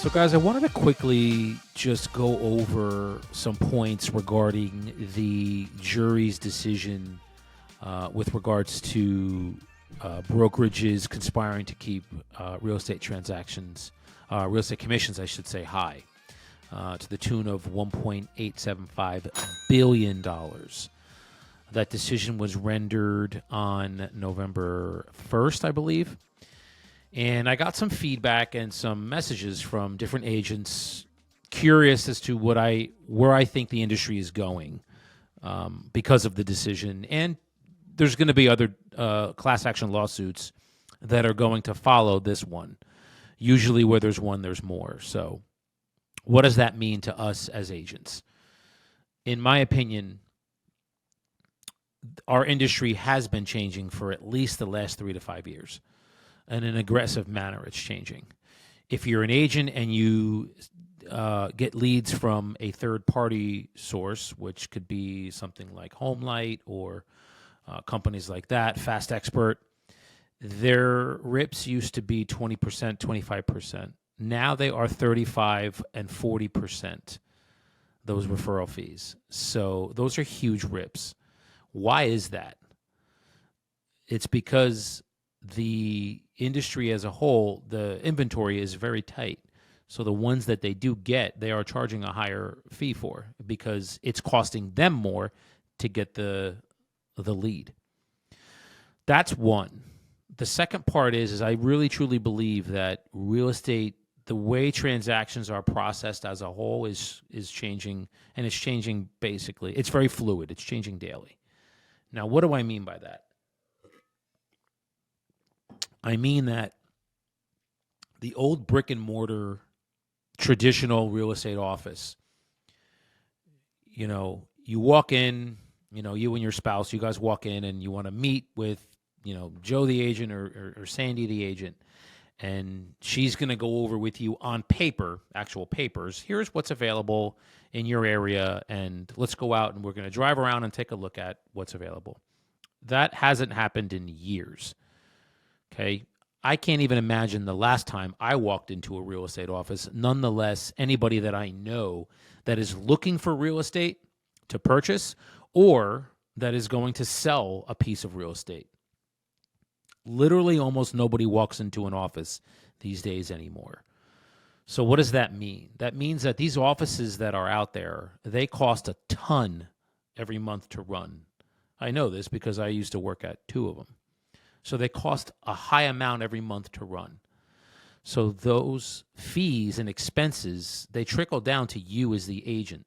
So, guys, I wanted to quickly just go over some points regarding the jury's decision with regards to brokerages conspiring to keep real estate commissions, I should say, high to the tune of $1.875 billion. That decision was rendered on November 1st, I believe. And I got some feedback and some messages from different agents curious as to where I think the industry is going because of the decision. And there's going to be other class action lawsuits that are going to follow this one. Usually where there's one, there's more. So what does that mean to us as agents? In my opinion, our industry has been changing for at least the last 3 to 5 years. In an aggressive manner, it's changing. If you're an agent and you get leads from a third-party source, which could be something like HomeLight or companies like that, Fast Expert, their RIPs used to be 20%, 25%. Now they are 35 and 40%, those referral fees. So those are huge RIPs. Why is that? It's because the industry as a whole, the inventory is very tight. So the ones that they do get, they are charging a higher fee for because it's costing them more to get the lead. That's one. The second part is I really truly believe that real estate, the way transactions are processed as a whole is changing, and it's changing basically. It's very fluid. It's changing daily. Now, what do I mean by that? I mean that the old brick and mortar traditional real estate office, you walk in, you and your spouse, you guys walk in and you want to meet with, Joe the agent or Sandy the agent, and she's going to go over with you on paper, actual papers. Here's what's available in your area, and let's go out and we're going to drive around and take a look at what's available. That hasn't happened in years. Okay, I can't even imagine the last time I walked into a real estate office. Nonetheless, anybody that I know that is looking for real estate to purchase or that is going to sell a piece of real estate. Literally almost nobody walks into an office these days anymore. So what does that mean? That means that these offices that are out there, they cost a ton every month to run. I know this because I used to work at 2 of them. So they cost a high amount every month to run. So those fees and expenses, they trickle down to you as the agent.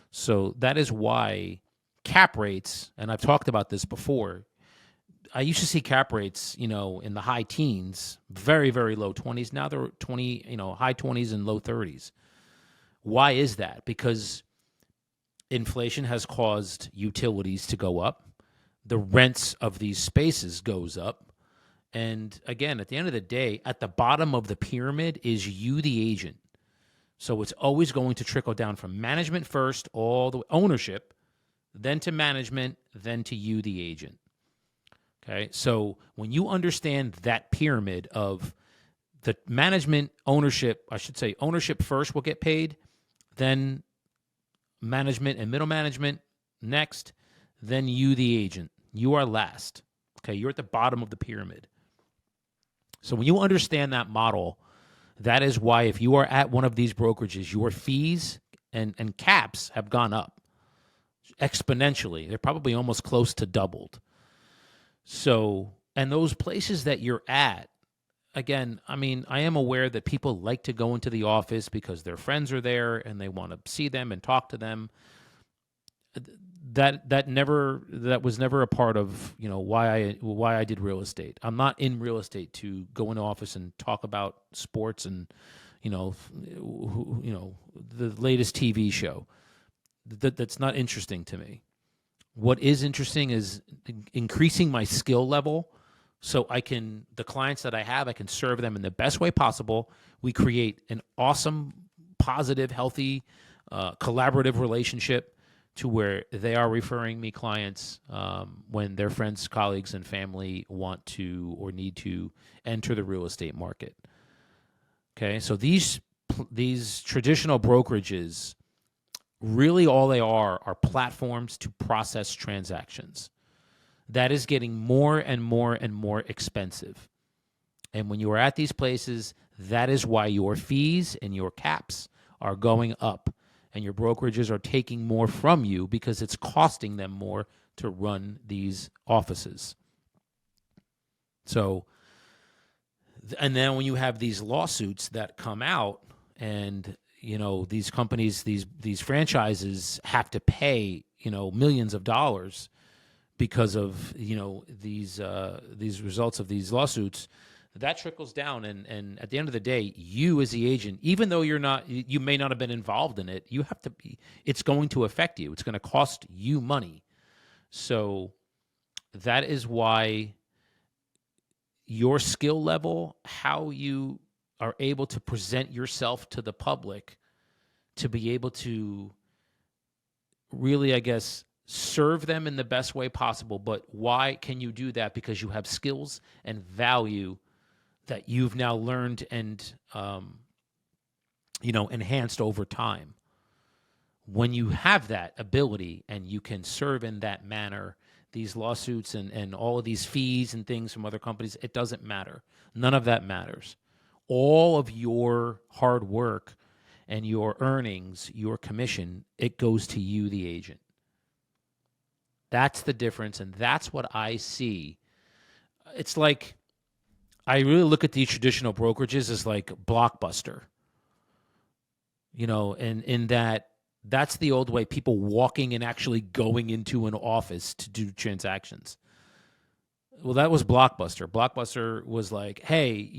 So that is why cap rates, and I've talked about this before, I used to see cap rates, in the high teens, very, very low 20s. Now they're high 20s and low 30s. Why is that? Because inflation has caused utilities to go up. The rents of these spaces goes up. And again, at the end of the day, at the bottom of the pyramid is you, the agent. So it's always going to trickle down from management first, all the way, ownership, then to management, then to you, the agent. Okay, so when you understand that pyramid of the management, ownership, I should say ownership first will get paid, then management and middle management next, then you, the agent. You are last. Okay, you're at the bottom of the pyramid. So when you understand that model, that is why if you are at one of these brokerages, your fees and caps have gone up exponentially. They're probably almost close to doubled. So, and those places that you're at, again, I am aware that people like to go into the office because their friends are there and they want to see them and talk to them. That was never a part of why I did real estate. I'm not in real estate to go in the office and talk about sports and the latest TV show. That's not interesting to me. What is interesting is increasing my skill level so the clients that I have, I can serve them in the best way possible. We create an awesome, positive, healthy, collaborative relationship to where they are referring me clients when their friends, colleagues, and family want to or need to enter the real estate market. Okay, so these these traditional brokerages, really all they are platforms to process transactions. That is getting more and more and more expensive. And when you are at these places, that is why your fees and your caps are going up, and your brokerages are taking more from you because it's costing them more to run these offices. So, and then when you have these lawsuits that come out, and these companies, these franchises have to pay millions of dollars because of these results of these lawsuits, that trickles down, and at the end of the day, you as the agent, even though you may not have been involved in it, you have to be. It's going to affect you. It's going to cost you money. So that is why your skill level, how you are able to present yourself to the public, to be able to really, I guess, serve them in the best way possible. But why can you do that? Because you have skills and value that you've now learned and enhanced over time. When you have that ability and you can serve in that manner, these lawsuits and all of these fees and things from other companies, it doesn't matter. None of that matters. All of your hard work and your earnings, your commission, it goes to you, the agent. That's the difference, and that's what I see. It's like, I really look at these traditional brokerages as like Blockbuster, and in that's the old way, people walking and actually going into an office to do transactions. Well, that was Blockbuster. Blockbuster was like, hey,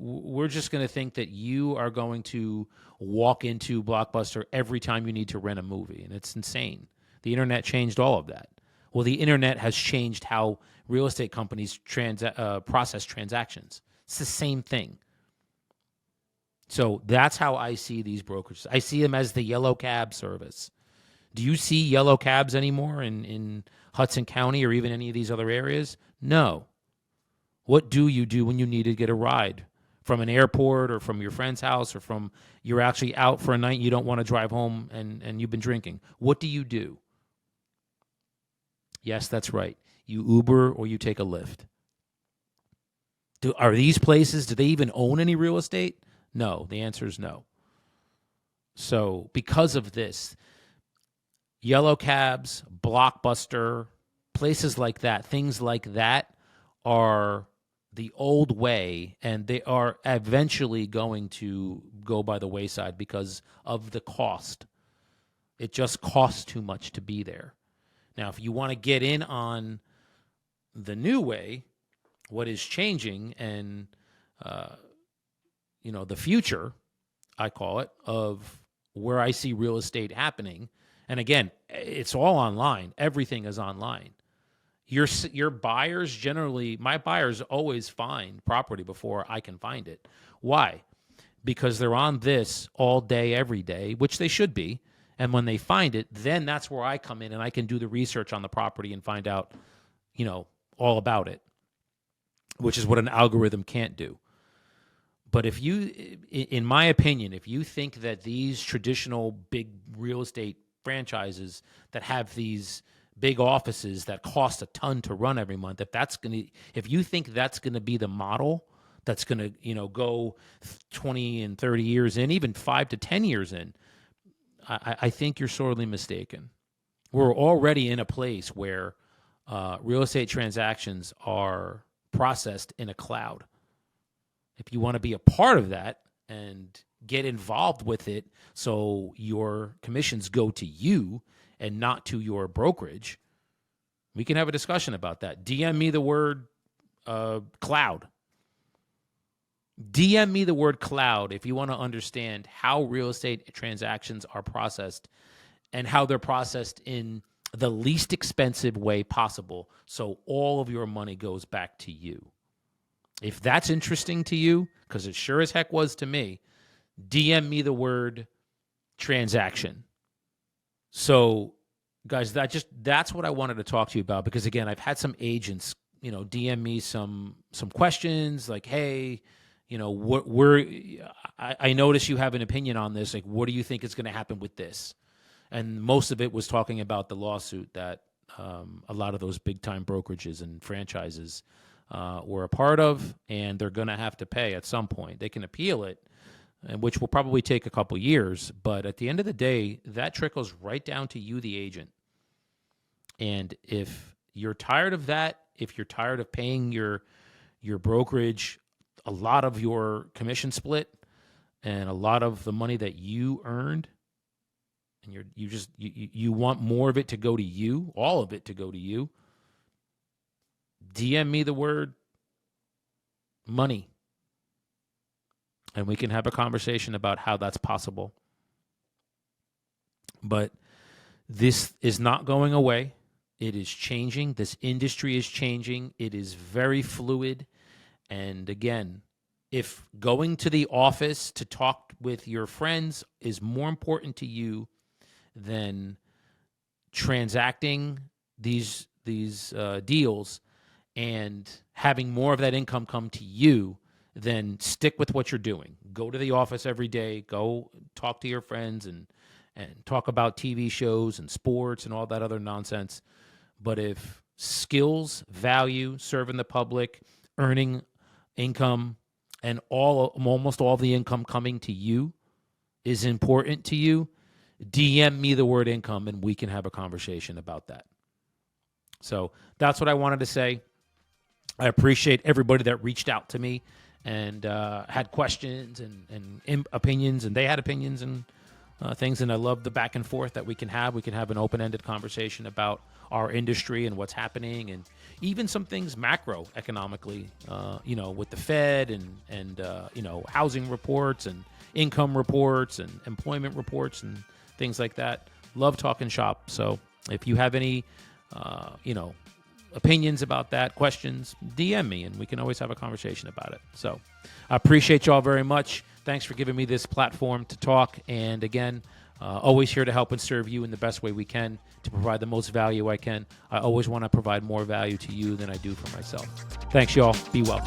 we're just going to think that you are going to walk into Blockbuster every time you need to rent a movie, and it's insane. The internet changed all of that. Well, the internet has changed how real estate companies process transactions. It's the same thing. So that's how I see these brokerages. I see them as the yellow cab service. Do you see yellow cabs anymore in Hudson County or even any of these other areas? No. What do you do when you need to get a ride from an airport or from your friend's house, or from you're actually out for a night and you don't want to drive home and you've been drinking? What do you do? Yes, that's right. You Uber or you take a Lyft. Are these places, do they even own any real estate? No. The answer is no. So because of this, yellow cabs, Blockbuster, places like that, things like that are the old way, and they are eventually going to go by the wayside because of the cost. It just costs too much to be there. Now, if you want to get in on the new way, what is changing, and the future, I call it, of where I see real estate happening. And again, it's all online. Everything is online. Your buyers generally, my buyers always find property before I can find it. Why? Because they're on this all day, every day, which they should be. And when they find it, then that's where I come in and I can do the research on the property and find out, all about it, which is what an algorithm can't do. But if you, in my opinion, if you think that these traditional big real estate franchises that have these big offices that cost a ton to run every month, if you think that's going to be the model that's going to, go 20 and 30 years in, even 5 to 10 years in, I think you're sorely mistaken. We're already in a place where real estate transactions are processed in a cloud. If you want to be a part of that and get involved with it so your commissions go to you and not to your brokerage, we can have a discussion about that. DM me the word cloud. DM me the word cloud if you want to understand how real estate transactions are processed and how they're processed in the least expensive way possible so all of your money goes back to you. If that's interesting to you, because it sure as heck was to me, DM me the word transaction. So, guys, that's what I wanted to talk to you about, because again, I've had some agents, DM me some questions like, hey, I notice you have an opinion on this. Like, what do you think is going to happen with this? And most of it was talking about the lawsuit that a lot of those big time brokerages and franchises were a part of, and they're going to have to pay at some point. They can appeal it, and which will probably take a couple years. But at the end of the day, that trickles right down to you, the agent. And if you're tired of that, if you're tired of paying your brokerage a lot of your commission split and a lot of the money that you earned, and you want more of it to go to you, all of it to go to you, DM me the word money, and we can have a conversation about how that's possible. But this is not going away. It is changing. This industry is changing. It is very fluid. And again, if going to the office to talk with your friends is more important to you than transacting these deals and having more of that income come to you, then stick with what you're doing. Go to the office every day. Go talk to your friends and talk about TV shows and sports and all that other nonsense. But if skills, value, serving the public, earning income, and almost all the income coming to you is important to you, DM me the word income and we can have a conversation about that. So that's what I wanted to say. I appreciate everybody that reached out to me and had questions and opinions, and they had opinions and things, and I love the back and forth that we can have. We can have an open-ended conversation about our industry and what's happening, and even some things macroeconomically, with the Fed and housing reports and income reports and employment reports and things like that. Love talking shop. So if you have any, opinions about that, questions, DM me, and we can always have a conversation about it. So I appreciate y'all very much. Thanks for giving me this platform to talk. And again, always here to help and serve you in the best way we can, to provide the most value I can. I always want to provide more value to you than I do for myself. Thanks, y'all. Be well.